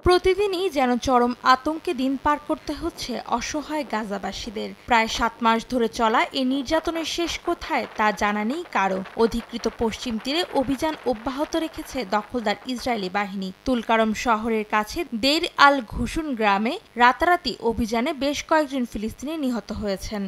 প্রতিদিনই যেন চরম আতঙ্কে দিন পার করতে হচ্ছে অসহায় গাজাবাসীদের। প্রায় ৭ মাস ধরে চলা এই নির্যাতনের শেষ কোথায় তা জানা নেই কারো। অধিকৃত পশ্চিম তীরে অভিযান অব্যাহত রেখেছে দখলদার ইসরায়েলি বাহিনী। তুলকারম শহরের কাছে দেইর আল ঘুশুন গ্রামে রাতারাতি অভিযানে বেশ কয়েকজন ফিলিস্তিনি নিহত হয়েছেন।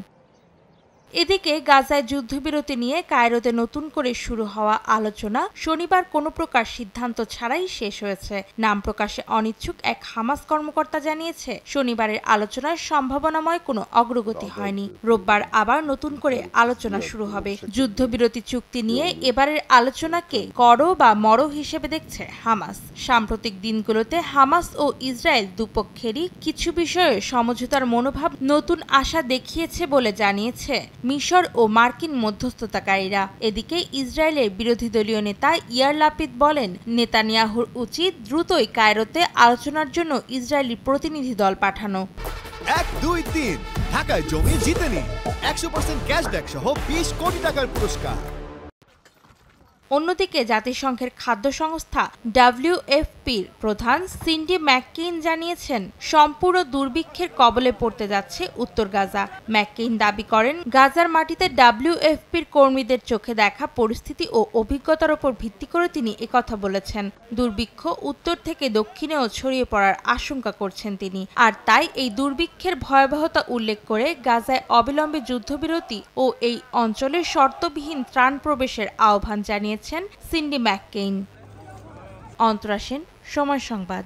এদিকে গাজায় যুদ্ধবিরতি নিয়ে কায়রোতে নতুন করে শুরু হওয়া আলোচনা শনিবার কোনো প্রকার সিদ্ধান্ত ছাড়াই শেষ হয়েছে। নাম প্রকাশে অনিচ্ছুক এক হামাস কর্মকর্তা জানিয়েছে, শনিবারের আলোচনায় সম্ভাবনাময় কোনো অগ্রগতি হয়নি। রোববার আবার নতুন করে আলোচনা শুরু হবে। যুদ্ধবিরতি চুক্তি নিয়ে এবারের আলোচনাকে করো বা মরো হিসেবে দেখছে হামাস। সাম্প্রতিক দিনগুলোতে হামাস ও ইসরায়েল দুপক্ষেরই কিছু বিষয়ে সমঝোতার মনোভাব নতুন আশা দেখিয়েছে বলে জানিয়েছে মিশর ও মার্কিন মধ্যস্থতাকারীরা। এদিকে ইসরায়েলের বিরোধী দলীয় নেতা ইয়ার লাপিদ বলেন, নেতানিয়াহুর উচিত দ্রুতই কায়রোতে আলোচনার জন্য ইসরায়েলি প্রতিনিধি দল পাঠানো। 1, 2, 3 ঢাকায় জমি জিতে নিন 100% ক্যাশব্যাক সহ 20 কোটি টাকার পুরস্কার। অন্যদিকে জাতিসংঘের খাদ্য সংস্থা WFPর প্রধান সিন্ডি ম্যাককেইন জানিয়েছেন, সম্পূর্ণ দুর্ভিক্ষের কবলে পড়তে যাচ্ছে উত্তর গাজা। ম্যাককেইন দাবি করেন, গাজার মাটিতে WFPর কর্মীদের চোখে দেখা পরিস্থিতি ও অভিজ্ঞতার উপর ভিত্তি করে তিনি একথা বলেছেন। দুর্ভিক্ষ উত্তর থেকে দক্ষিণেও ছড়িয়ে পড়ার আশঙ্কা করছেন তিনি। আর তাই এই দুর্ভিক্ষের ভয়াবহতা উল্লেখ করে গাজায় অবিলম্বে যুদ্ধবিরতি ও এই অঞ্চলের শর্তবিহীন ত্রাণ প্রবেশের আহ্বান জানিয়েছেন সিন্ডি ম্যাককেইন। অন্তরা সেন, সময় সংবাদ।